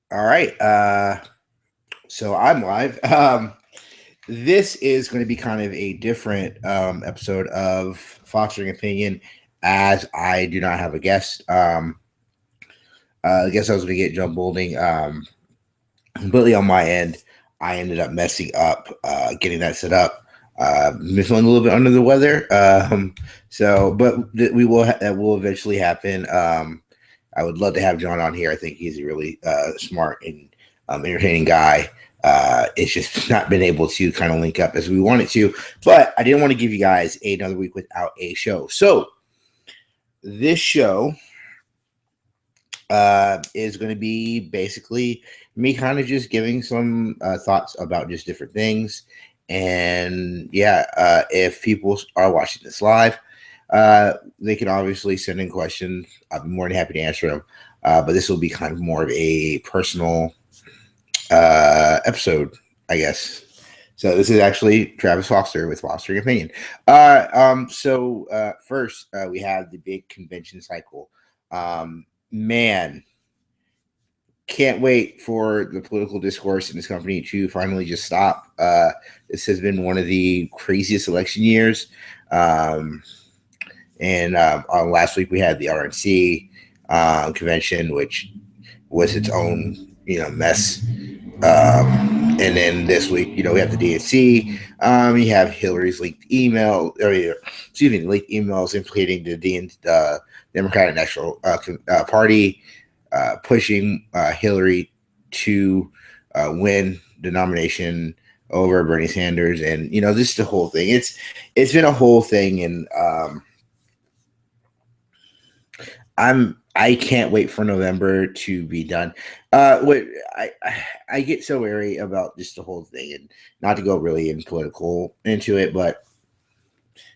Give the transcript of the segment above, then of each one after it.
All right. So I'm live. This is going to be kind of a different episode of Fostering Opinion, as I do not have a guest. I guess I was going to get John Boulding. Completely on my end, I ended up messing up getting that set up. Feeling a little bit under the weather. We will. That will eventually happen. I would love to have John on here. I think he's a really smart and entertaining guy. It's just not been able to kind of link up as we wanted to. But I didn't want to give you guys another week without a show. So this show is going to be basically me kind of just giving some thoughts about just different things. And yeah, if people are watching this live, they can obviously send in questions. I'll be more than happy to answer them. But this will be kind of more of a personal episode, I guess. So this is actually Travis Foster with Fostering Opinion. First, we have the big convention cycle. Man, can't wait for the political discourse in this company to finally just stop. This has been one of the craziest election years. Um, on last week we had the RNC convention, which was its own mess. And then this week, we have the DNC. You have Hillary's leaked email, leaked emails implicating the Democratic National Party, pushing Hillary to win the nomination over Bernie Sanders, and this is the whole thing. It's been a whole thing, and I can't wait for November to be done. What I get so wary about just the whole thing, and not to go really into it, but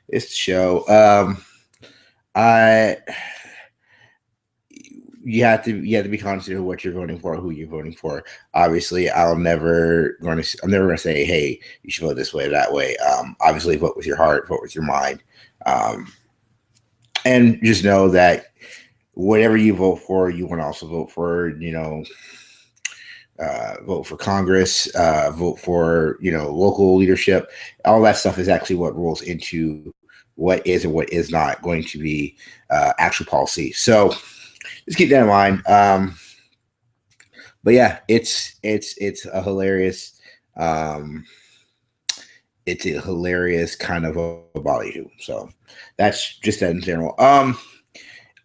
it's the show. I you have to be conscious of what you're voting for, who you're voting for. Obviously, I'm never going to say, hey, you should vote this way or that way. Obviously, vote with your heart, vote with your mind, and just know that whatever you vote for, you want to also vote for, vote for Congress, vote for, local leadership. All that stuff is actually what rolls into what is and what is not going to be actual policy. So just keep that in mind. But yeah, it's a hilarious, kind of a body. So that's just that in general.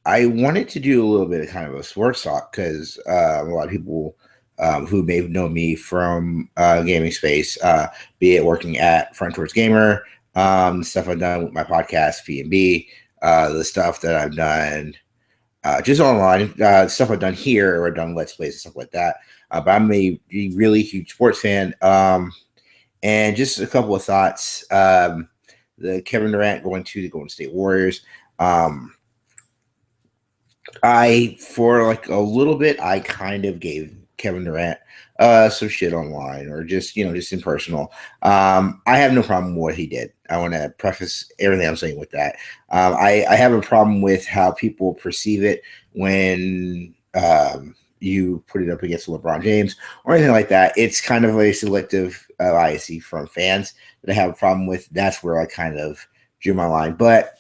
I wanted to do a little bit of kind of a sports talk because a lot of people who may know me from gaming space, be it working at Front Towards Gamer, stuff I've done with my podcast B&B, the stuff that I've done just online, stuff I've done here or I've done Let's Plays and stuff like that. But I'm a really huge sports fan. And just a couple of thoughts. The Kevin Durant going to the Golden State Warriors. For like a little bit, I kind of gave Kevin Durant some shit online or just in personal. I have no problem with what he did. I want to preface everything I'm saying with that. I have a problem with how people perceive it when you put it up against LeBron James or anything like that. It's kind of a selective bias from fans that I have a problem with. That's where I kind of drew my line. But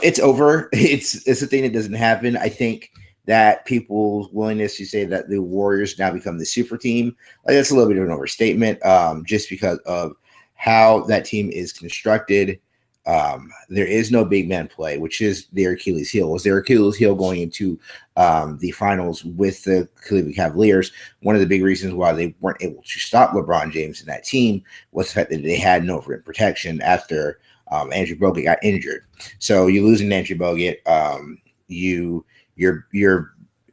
it's over. It's a thing that doesn't happen. I think that people's willingness to say that the Warriors now become the super team, like that's a little bit of an overstatement. Just because of how that team is constructed. There is no big man play, which is their Achilles heel. Was their Achilles heel going into the finals with the Cleveland Cavaliers? One of the big reasons why they weren't able to stop LeBron James and that team was the fact that they had no rim protection after Andrew Bogut got injured. So you losing Andrew Bogut,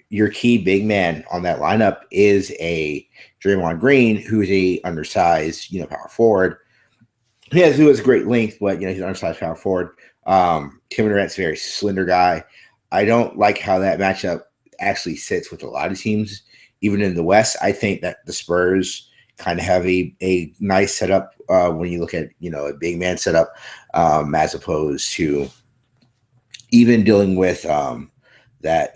your key big man on that lineup is a Draymond Green, who's a undersized, power forward. Who has great length, but he's an undersized power forward. Kevin Durant's a very slender guy. I don't like how that matchup actually sits with a lot of teams, even in the West. I think that the Spurs kind of have a nice setup when you look at a big man setup, as opposed to even dealing with that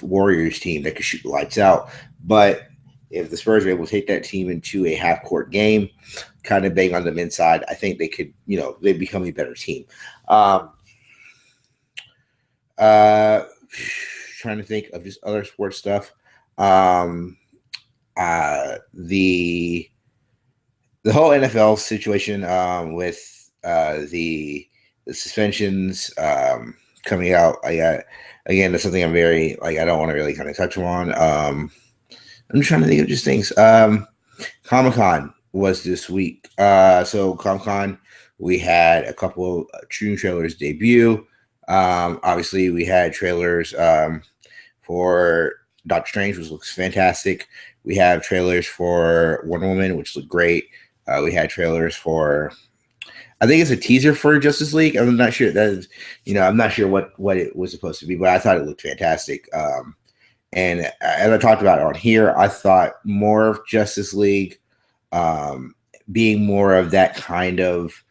Warriors team that could shoot the lights out. But if the Spurs are able to take that team into a half court game, kind of bang on them inside, I think they could, they become a better team. Um, uh, trying to think of just other sports stuff. Um, the whole NFL situation with the suspensions coming out. Again, that's something I'm very like. I don't want to really kind of touch on. I'm trying to think of just things. Comic Con was this week. So Comic Con, we had a couple of true trailers debut. Obviously, we had trailers for Doctor Strange, which looks fantastic. We have trailers for Wonder Woman, which look great. We had trailers for, I think it's a teaser for Justice League. I'm not sure that is, I'm not sure what it was supposed to be, but I thought it looked fantastic. And as I talked about on here, I thought more of Justice League um, being more of that kind of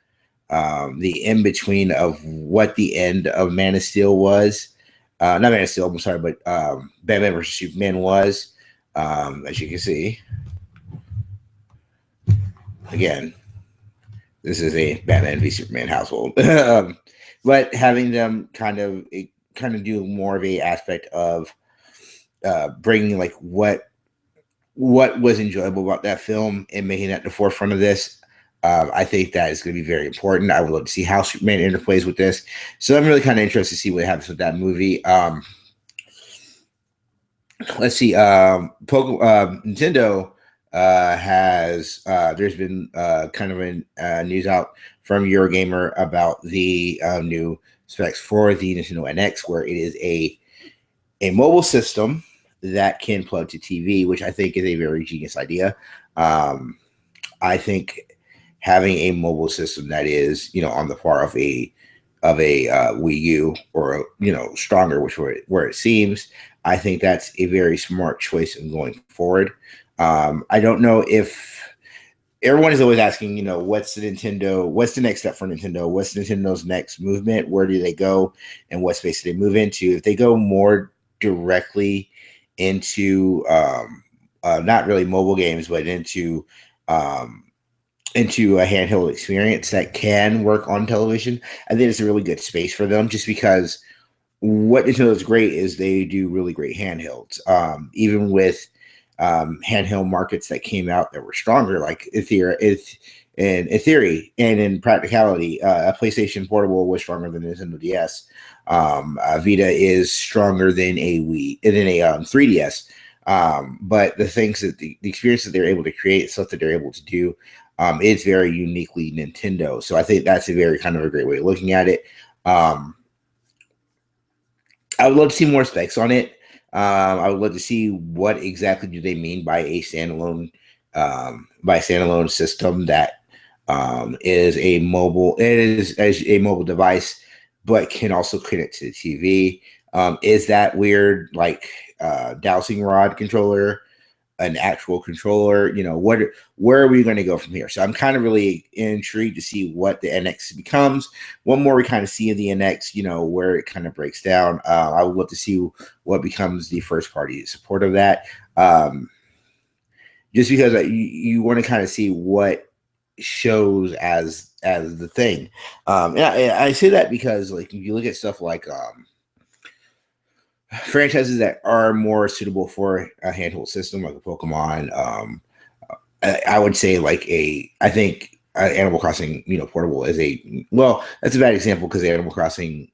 the in between of what the end of Man of Steel was. Not Man of Steel, I'm sorry, but Batman versus Superman was. As you can see, again, this is a Batman v Superman household. But having them kind of do more of a aspect of bringing like what was enjoyable about that film and making that the forefront of this. I think that is going to be very important. I would love to see how Superman interplays with this. So I'm really kind of interested to see what happens with that movie. Let's see. Nintendo has there's been kind of a news out from Eurogamer about the new specs for the Nintendo NX, where it is a mobile system that can plug to TV, which I think is a very genius idea. I think having a mobile system that is, on the par of a Wii U or stronger, which where it seems, I think that's a very smart choice in going forward. I don't know if everyone is always asking, what's the next step for Nintendo? What's Nintendo's next movement? Where do they go, and what space do they move into? If they go more directly into not really mobile games, but into a handheld experience that can work on television, I think it's a really good space for them. Just because what Nintendo is great is they do really great handhelds. Even with handheld markets that came out that were stronger, like in theory and in practicality, a PlayStation Portable was stronger than Nintendo DS. Vita is stronger than a 3DS. But the things that the experience that they're able to create, stuff that they're able to do, it's very uniquely Nintendo. So I think that's a very kind of a great way of looking at it. I would love to see more specs on it. I would love to see what exactly do they mean by a standalone system that is a mobile. It is as a mobile device, but can also connect to the TV. Is that weird, like dowsing rod controller, an actual controller? Where are we going to go from here? So I'm kind of really intrigued to see what the NX becomes. One more we kind of see in the NX, where it kind of breaks down. I would love to see what becomes the first party support of that. Just because you want to kind of see what shows as the thing. And I say that because like if you look at stuff like franchises that are more suitable for a handheld system, like a Pokemon. I would say I think Animal Crossing, portable is that's a bad example because Animal Crossing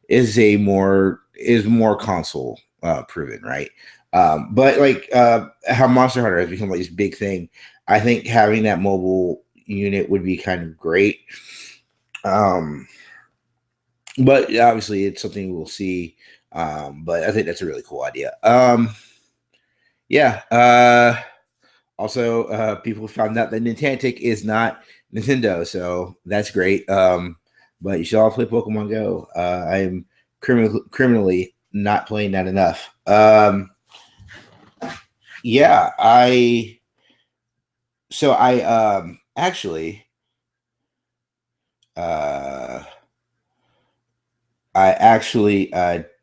is more console proven, right? But how Monster Hunter has become like this big thing, I think having that mobile unit would be kind of great. But obviously, it's something we'll see. But I think that's a really cool idea. Yeah. Also, people found out that Niantic is not Nintendo, so that's great. But you should all play Pokemon Go. I am criminally not playing that enough. Yeah, I actually uh I actually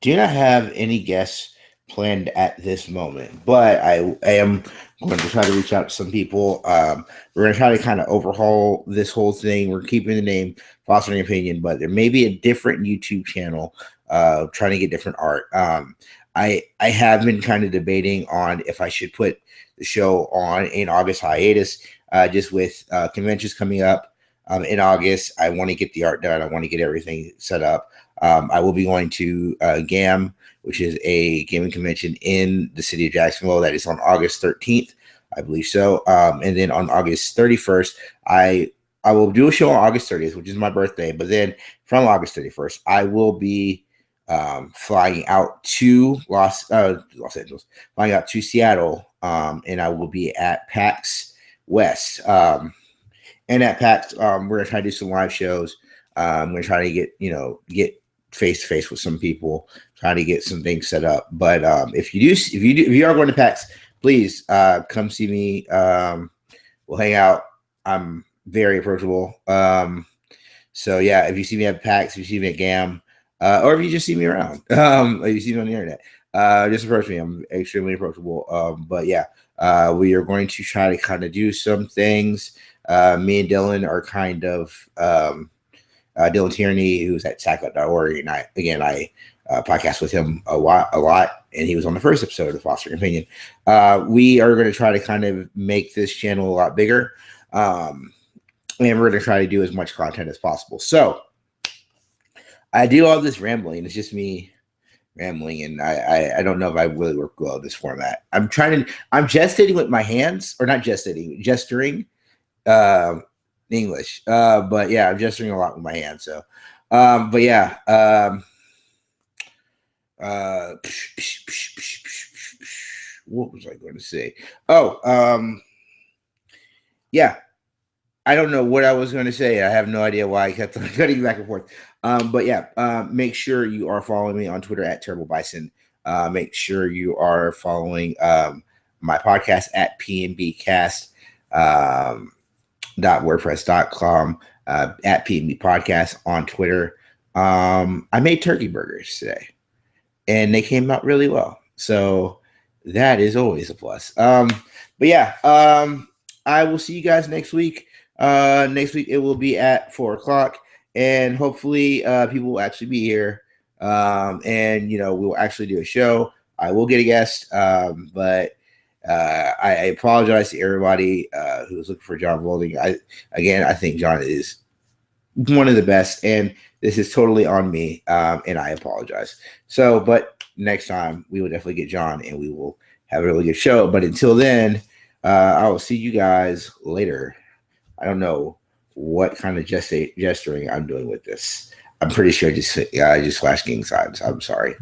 do not have any guests planned at this moment, but I am going to try to reach out to some people. We're going to try to kind of overhaul this whole thing. We're keeping the name Fostering Opinion, but there may be a different YouTube channel, trying to get different art. I have been kind of debating on if I should put the show on an August hiatus, just with conventions coming up in August. I want to get the art done. I want to get everything set up. I will be going to GAM, which is a gaming convention in the city of Jacksonville. That is on August 13th, I believe so. And then on August 31st, I will do a show on August 30th, which is my birthday. But then from August 31st, I will be flying out to Los Angeles, flying out to Seattle, and I will be at PAX West. And at PAX, we're gonna try to do some live shows. We're gonna try to get face to face with some people, trying to get some things set up. But if you are going to PAX, please come see me. We'll hang out. I'm very approachable. So yeah, if you see me at PAX, if you see me at GAM, or if you just see me around, or you see me on the internet, just approach me. I'm extremely approachable. But yeah, we are going to try to kind of do some things. Me and Dylan are kind of Dylan Tierney, who's at SACUT.org, and I podcast with him a lot, and he was on the first episode of Fostering Opinion. We are going to try to kind of make this channel a lot bigger, and we're going to try to do as much content as possible. So I do all this rambling. It's just me rambling, and I don't know if I really work well in this format. I'm gestating with my hands, or not gestating, gesturing. English, but yeah, I'm gesturing a lot with my hands. So, but yeah, what was I going to say? Oh, yeah, I don't know what I was going to say. I have no idea why I kept cutting back and forth. But yeah, make sure you are following me on Twitter at Terrible Bison. Make sure you are following my podcast at PNBcast. .wordpress.com, at PNB Podcast on Twitter. I made turkey burgers today, and they came out really well. So that is always a plus. But yeah, I will see you guys next week. Next week it will be at 4:00, and hopefully people will actually be here. And we'll actually do a show. I will get a guest, but I apologize to everybody who was looking for John Volding. I think John is one of the best, and this is totally on me, and I apologize. So, but next time we will definitely get John, and we will have a really good show. But until then, I will see you guys later. I don't know what kind of gesturing I'm doing with this. I'm pretty sure I just flashed gang signs. I'm sorry.